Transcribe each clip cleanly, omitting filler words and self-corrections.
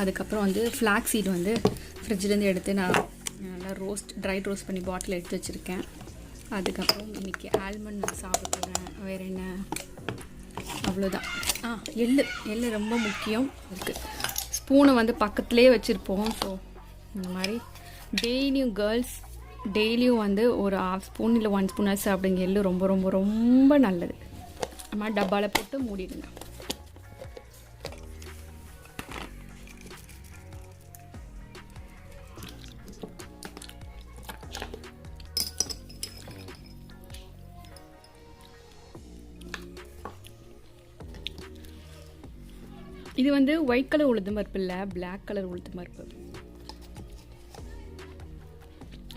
அதுக்கப்புறம் வந்து flag seat வந்து ஃப்ரிட்ஜிலேருந்து எடுத்து நான் நல்லா ட்ரை ரோஸ்ட் பண்ணி பாட்டில் எடுத்து வச்சுருக்கேன். அதுக்கப்புறம் இன்றைக்கி ஆல்மண்ட் நான் சாப்பிட போகிறேன். வேறு என்ன, அவ்வளோதான். எள்ளு ரொம்ப முக்கியம். இருக்குது ஸ்பூனை வந்து பக்கத்துலேயே வச்சுருப்போம். ஸோ இந்த மாதிரி டெய்லியும் வந்து ஒரு 1/2 ஸ்பூன் இல்லை 1 ஸ்பூன் சாப்பிடுங்க. எள்ளு ரொம்ப ரொம்ப ரொம்ப நல்லது. நம்ம டப்பாவில் போட்டு மூடிடுங்க. இது வந்து ஒயிட் கலர் உளுத்தம் பருப்பு இல்லை, பிளாக் கலர் உளுத்தம் பருப்பு.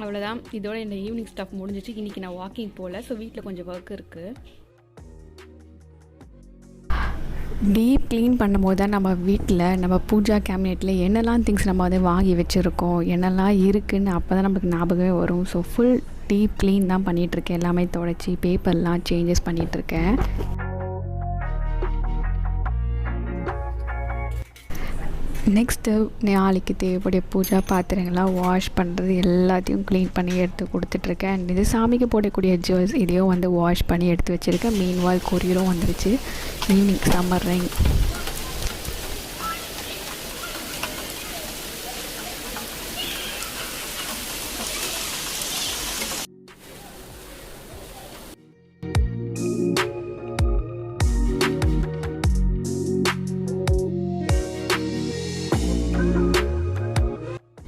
அவ்வளோதான். இதோட இந்த ஈவினிங் ஸ்டாஃப் முடிஞ்சிச்சு. இன்றைக்கி நான் வாக்கிங் போகல. ஸோ வீட்டில் கொஞ்சம் ஒர்க் இருக்குது. டீப் க்ளீன் பண்ணும்போது தான் நம்ம வீட்டில் நம்ம பூஜா கேபினெட்டில் என்னெல்லாம் திங்ஸ் நம்ம வந்து வாங்கி வச்சுருக்கோம், என்னெல்லாம் இருக்குதுன்னு அப்போ தான் நமக்கு ஞாபகமே வரும். ஸோ ஃபுல் டீப் க்ளீன் தான் பண்ணிகிட்ருக்கேன். எல்லாமே துடைச்சி பேப்பர்லாம் சேஞ்சஸ் பண்ணிகிட்ருக்கேன். நெக்ஸ்ட்டு நாளைக்கு தேவைப்படைய பூஜா பாத்திரங்கள்லாம் வாஷ் பண்ணுறது எல்லாத்தையும் க்ளீன் பண்ணி எடுத்து கொடுத்துட்ருக்கேன். அண்ட் இது சாமிக்கு போடக்கூடிய ஜுவல்ஸ் இதையும் வந்து வாஷ் பண்ணி எடுத்து வச்சுருக்கேன். மீன்வால் கொரியரும் வந்துருச்சு. Evening summer rain.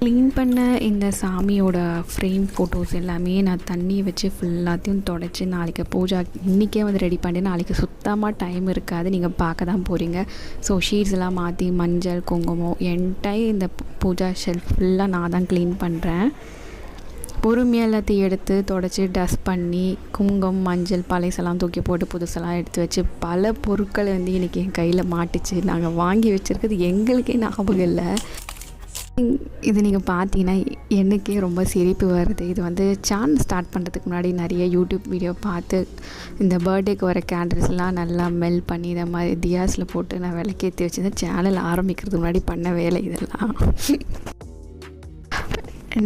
க்ளீன் பண்ண இந்த சாமியோட ஃப்ரேம் ஃபோட்டோஸ் எல்லாமே நான் தண்ணி வச்சு ஃபுல்லாத்தையும் தொடச்சி நாளைக்கு பூஜா இன்றைக்கே வந்து ரெடி பண்ணி நாளைக்கு சுத்தமாக டைம் இருக்காது. நீங்கள் பார்க்க தான் போகிறீங்க. ஸோ ஷீட்ஸ் எல்லாம் மாற்றி மஞ்சள் குங்குமம் என்டையர் இந்த பூஜா ஷெல்ஃப் ஃபுல்லாக நான் தான் க்ளீன் பண்ணுறேன். பொறுமையாக எல்லாத்தையும் எடுத்து தொடச்சி டஸ்ட் பண்ணி குங்குமம் மஞ்சள் பழைசெல்லாம் தூக்கி போட்டு புதுசெல்லாம் எடுத்து வச்சு பல பொருட்கள் வந்து இன்றைக்கி என் கையில் மாட்டிச்சு. நாங்கள் வாங்கி வச்சுருக்கிறது எங்களுக்கே ஞாபகம் இல்லை. இது நீங்கள் பார்த்தீங்கன்னா எனக்கே ரொம்ப சிரிப்பு வருது. இது வந்து சேனல் ஸ்டார்ட் பண்ணுறதுக்கு முன்னாடி நிறைய யூடியூப் வீடியோ பார்த்து இந்த பர்த்டேக்கு வர கேண்டில்ஸ்லாம் நல்லா மெல் பண்ணி இந்த மாதிரி தியாஸில் போட்டு நான் விளக்கேற்றி வச்சுருந்தேன். சேனல் ஆரம்பிக்கிறதுக்கு முன்னாடி பண்ண வேலை இதெல்லாம்.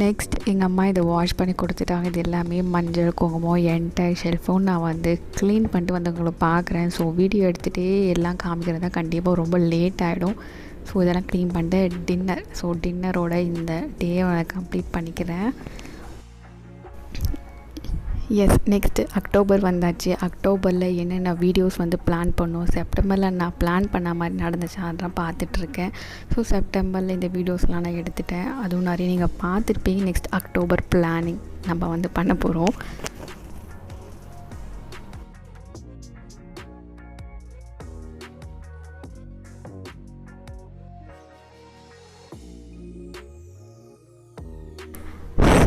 நெக்ஸ்ட் எங்கள் அம்மா இதை வாஷ் பண்ணி கொடுத்துட்டாங்க. இது எல்லாமே மஞ்சள் குங்குமம் என்டையர் ஷெல்ஃபும் நான் வந்து க்ளீன் பண்ணிட்டு வந்து உங்களை பார்க்குறேன். ஸோ வீடியோ எடுத்துகிட்டே எல்லாம் காமிக்கிறது தான் கண்டிப்பாக ரொம்ப லேட் ஆகிடும். ஸோ இதெல்லாம் க்ளீன் பண்ணிட்டு டின்னர். ஸோ டின்னரோட இந்த டேவை நான் கம்ப்ளீட் பண்ணிக்கிறேன். எஸ், நெக்ஸ்ட்டு அக்டோபர் வந்தாச்சு. அக்டோபரில் என்னென்ன வீடியோஸ் வந்து பிளான் பண்ணோம், செப்டம்பரில் நான் பிளான் பண்ண மாதிரி நடந்துச்சு அதெல்லாம் பார்த்துட்ருக்கேன். ஸோ செப்டம்பரில் இந்த வீடியோஸ்லாம் நான் எடுத்துட்டேன். அதுவும் நிறைய நீங்கள் பார்த்துருப்பீங்க. நெக்ஸ்ட் அக்டோபர் பிளானிங் நம்ம வந்து பண்ண போகிறோம்.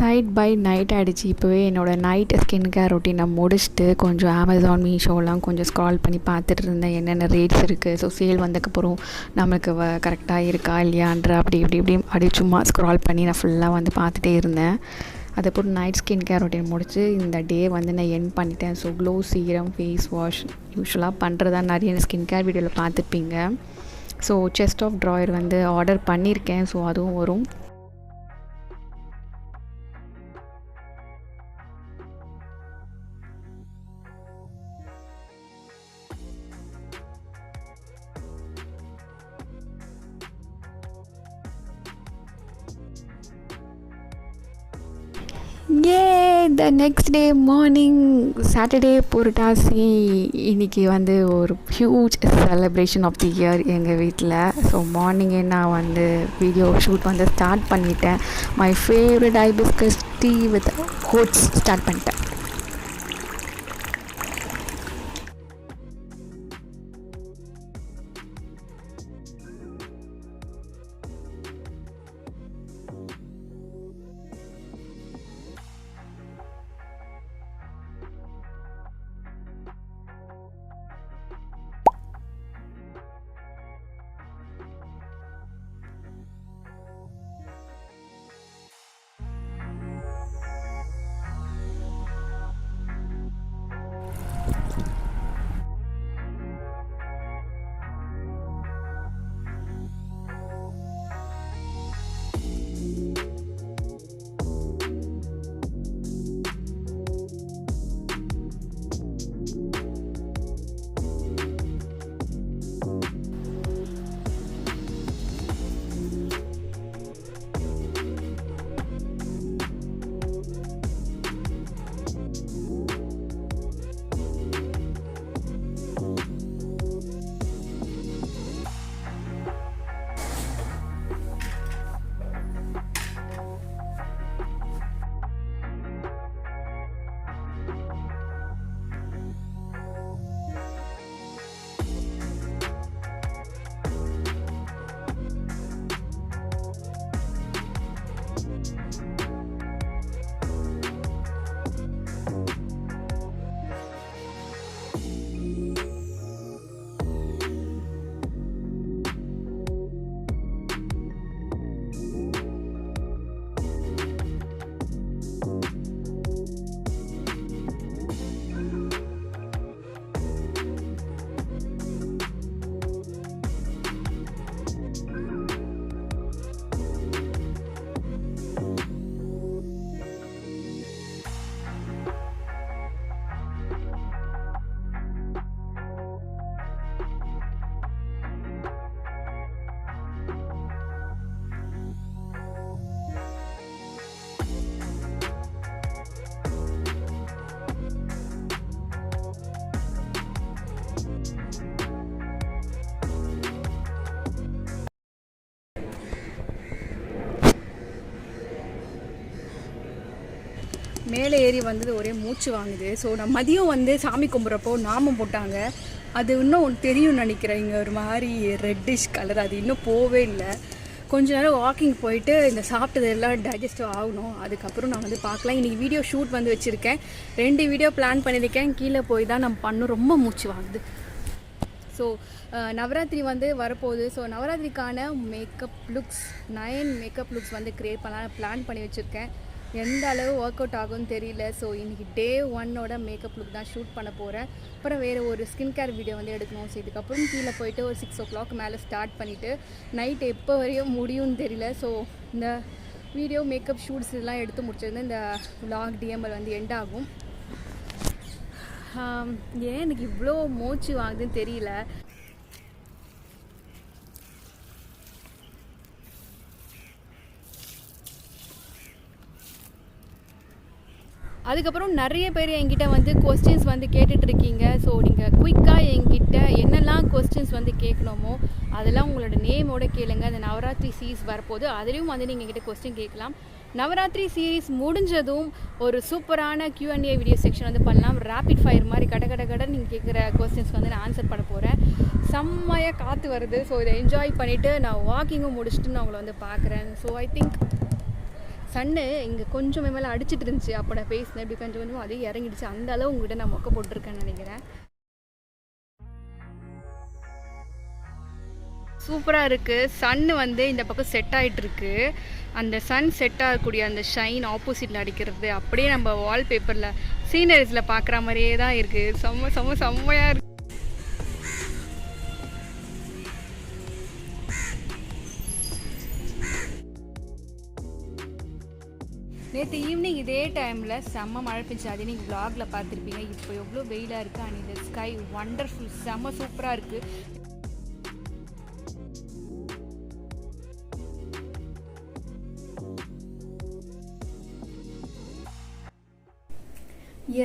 நைட் பை நைட் ஆகிடுச்சு. இப்போவே என்னோடய நைட் ஸ்கின் கேர் ரொட்டீனை முடிச்சுட்டு கொஞ்சம் அமேசான் மீஷோலாம் கொஞ்சம் ஸ்க்ரால் பண்ணி பார்த்துட்டு இருந்தேன் என்னென்ன ரேட்ஸ் இருக்குது. ஸோ சேல் வந்ததுக்கப்புறம் நம்மளுக்கு கரெக்டாக இருக்கா இல்லையான்ற அப்படி சும்மா ஸ்க்ரால் பண்ணி நான் ஃபுல்லாக வந்து பார்த்துட்டே இருந்தேன். அதுக்கப்புறம் நைட் ஸ்கின் கேர் ரொட்டீன் முடிச்சு இந்த டே வந்து நான் எண்ட் பண்ணிட்டேன். So glow serum face wash யூஸ்வலாக பண்ணுறதா நிறைய ஸ்கின் கேர் வீடியோவில் பார்த்துருப்பீங்க. ஸோ செஸ்ட் ஆஃப் ட்ராயர் வந்து ஆர்டர் பண்ணியிருக்கேன். ஸோ அதுவும் வரும். The next day morning Saturday Purattasi. இன்றைக்கி வந்து ஒரு huge celebration of the year எங்கள் வீட்டில். ஸோ மார்னிங்கே நான் வந்து வீடியோ ஷூட் வந்து ஸ்டார்ட் பண்ணிட்டேன். My favourite hibiscus tea with oats start பண்ணிட்டேன். மேலே ஏறி வந்தது ஒரே மூச்சு வாங்குது. ஸோ நான் மதியம் வந்து சாமி கும்பிட்றப்போ நாமம் போட்டாங்க. அது இன்னும் தெரியும்னு நினைக்கிறேன். இங்கே ஒரு மாதிரி ரெட்டிஷ் கலர், அது இன்னும் போவே இல்லை. கொஞ்ச நேரம் வாக்கிங் போயிட்டு இந்த சாப்பிட்டது எல்லாம் டைஜஸ்டிவ் ஆகணும். அதுக்கப்புறம் நான் வந்து பார்க்கலாம். இன்றைக்கி வீடியோ ஷூட் வந்து வச்சுருக்கேன். 2 வீடியோ பிளான் பண்ணியிருக்கேன். கீழே போய் தான் நம்ம பண்ணணும். ரொம்ப மூச்சு வாங்குது. ஸோ நவராத்திரி வந்து வரப்போகுது. ஸோ நவராத்திரிக்கான மேக்கப் லுக்ஸ் 9 மேக்கப் லுக்ஸ் வந்து க்ரியேட் பண்ணலாம் பிளான் பண்ணி வச்சுருக்கேன். எந்த அளவு ஒர்க் அவுட் ஆகும்னு தெரியல. ஸோ இன்றைக்கி டே 1 மேக்கப் லுக் தான் ஷூட் பண்ண போகிறேன். அப்புறம் வேறு ஒரு ஸ்கின் கேர் வீடியோ வந்து எடுக்கணும். ஸோ இதுக்கப்புறம் கீழே போயிட்டு ஒரு 6 o'clock மேலே ஸ்டார்ட் பண்ணிவிட்டு நைட் எப்போ வரையும் முடியும்னு தெரியல. ஸோ இந்த வீடியோ மேக்கப் ஷூட்ஸ் இதெல்லாம் எடுத்து முடிச்சிருந்து இந்த vlog DML வந்து எண்ட் ஆகும். ஏன் எனக்கு இவ்வளோ மூச்சு வாங்குதுன்னு தெரியல. அதுக்கப்புறம் நிறைய பேர் என்கிட்ட வந்து கொஸ்டின்ஸ் வந்து கேட்டுட்ருக்கீங்க. ஸோ நீங்கள் குயிக்காக என்கிட்ட என்னெல்லாம் கொஸ்டின்ஸ் வந்து கேட்கணுமோ அதெல்லாம் உங்களோட நேமோட கேளுங்க. அந்த நவராத்திரி சீரீஸ் வரப்போது அதுலேயும் வந்து நீங்கள் என்கிட்ட கொஸ்டின் கேட்கலாம். நவராத்திரி சீரீஸ் முடிஞ்சதும் ஒரு சூப்பரான Q&A வீடியோ செக்ஷன் வந்து பண்ணலாம். ரேபிட் ஃபயர் மாதிரி கடை நீங்கள் கேட்குற கொஸ்டின்ஸ்க்கு வந்து நான் ஆன்சர் பண்ண போகிறேன். செம்மையாக காற்று வருது. ஸோ இதை என்ஜாய் பண்ணிவிட்டு நான் வாக்கிங்கும் முடிச்சுட்டு நான் உங்களை வந்து பார்க்குறேன். ஸோ ஐ திங்க் சன்னு இங்கே கொஞ்சம் மேலே அடிச்சிட்டு இருந்துச்சு. அப்போ நான் பேசினேன். இப்படி கொஞ்சம் அதே இறங்கிடுச்சு. அந்த அளவு உங்கள்கிட்ட நான் மொக்க போட்டிருக்கேன்னு நினைக்கிறேன். சூப்பராக இருக்குது. சன்னு வந்து இந்த பக்கம் செட் ஆகிட்டுருக்கு. அந்த சன் செட் ஆகக்கூடிய அந்த ஷைன் ஆப்போசிட்டில் அடிக்கிறது அப்படியே நம்ம வால்பேப்பரில் சீனரிஸில் பார்க்குற மாதிரியே தான் இருக்குது. செம்மையாக இருக்குது. நேற்று ஈவினிங் இதே டைமில் செம்ம மழை பெஞ்சு. அதே நீங்கள் vlogல பார்த்துருப்பீங்க. இப்போ எவ்வளோ வெயிலாக இருக்குது. அண்ட் இந்த ஸ்கை வண்டர்ஃபுல், செம்ம சூப்பராக இருக்குது.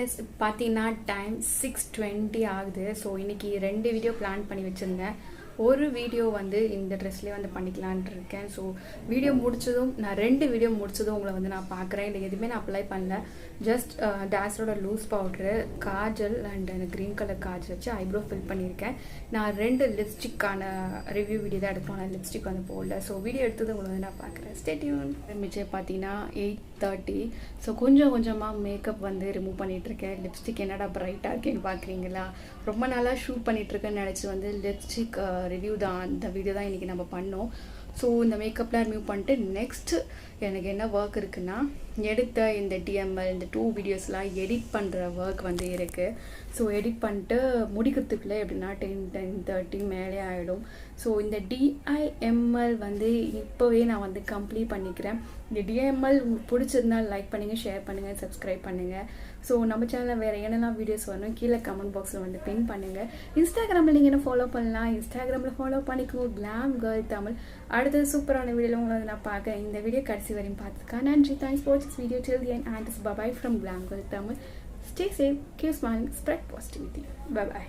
எஸ், பார்த்தீங்கன்னா டைம் 6:20 ஆகுது. ஸோ இன்றைக்கி 2 வீடியோ பிளான் பண்ணி வச்சுருந்தேன். ஒரு வீடியோ வந்து இந்த ட்ரெஸ்லேயே வந்து பண்ணிக்கலான்ட்டு இருக்கேன். ஸோ வீடியோ முடிச்சதும் நான் 2 வீடியோ முடிச்சதும் உங்களை வந்து நான் பார்க்குறேன். இல்லை எதுவுமே நான் அப்ளை பண்ணல. ஜஸ்ட் டேஸரோட லூஸ் பவுட்ரு, காஜல் அண்ட் அந்த க்ரீன் கலர் காஜல் வச்சு ஐப்ரோ ஃபில் பண்ணியிருக்கேன். நான் 2 லிப்ஸ்டிக்கான ரிவ்யூ வீடியோ தான் எடுப்போம். நான் லிப்ஸ்டிக் வந்து போடல. ஸோ வீடியோ எடுத்தது உங்களை வந்து நான் பார்க்குறேன். Stay tune. மிச்சம் பார்த்தீங்கன்னா 8:30. ஸோ கொஞ்சமாக மேக்கப் வந்து ரிமூவ் பண்ணிகிட்ருக்கேன். லிப்ஸ்டிக் என்னடா ப்ரைட்டாக இருக்கேன்னு பார்க்குறீங்களா? ரொம்ப நாளாக ஷூட் பண்ணிகிட்ருக்கேன்னு நினச்சி வந்து லிப்ஸ்டிக் ரிவ்யூ தான், அந்த வீடியோ தான் இன்றைக்கி நம்ம பண்ணோம். ஸோ இந்த மேக்கப்லாம் ரிமூவ் பண்ணிட்டு நெக்ஸ்ட்டு எனக்கு என்ன ஒர்க் இருக்குன்னா, எடுத்த இந்த DML இந்த 2 வீடியோஸ்லாம் எடிட் பண்ணுற ஒர்க் வந்து இருக்குது. ஸோ எடிட் பண்ணிட்டு முடிக்கிறதுக்குள்ளே எப்படின்னா 10:30 மேலே ஆகிடும். ஸோ இந்த DIML வந்து இப்போவே நான் வந்து கம்ப்ளீட் பண்ணிக்கிறேன். இந்த DIML உங்களுக்கு பிடிச்சிருந்தால் லைக் பண்ணுங்கள், ஷேர் பண்ணுங்கள், சப்ஸ்கிரைப் பண்ணுங்கள். ஸோ நம்ம சேனலில் வேறு என்னெல்லாம் வீடியோஸ் வரணும் கீழே கமெண்ட் பாக்ஸில் வந்து பின் பண்ணுங்கள். இன்ஸ்டாகிராமில் நீங்கள் என்ன ஃபாலோ பண்ணலாம், இன்ஸ்டாகிராமில் ஃபாலோ பண்ணிக்கோ கிளாம் கேர்ள் தமிழ். அடுத்தது சூப்பரான வீடியோவில் உங்களை நான் பார்க்குறேன். இந்த வீடியோ கடைசி வரையும் பார்த்துருக்கேன். நன்றி. Thanks for this video till the end, and this bye bye from Glam Girl Tamil. Stay safe, keep smiling, spread positivity. Bye bye.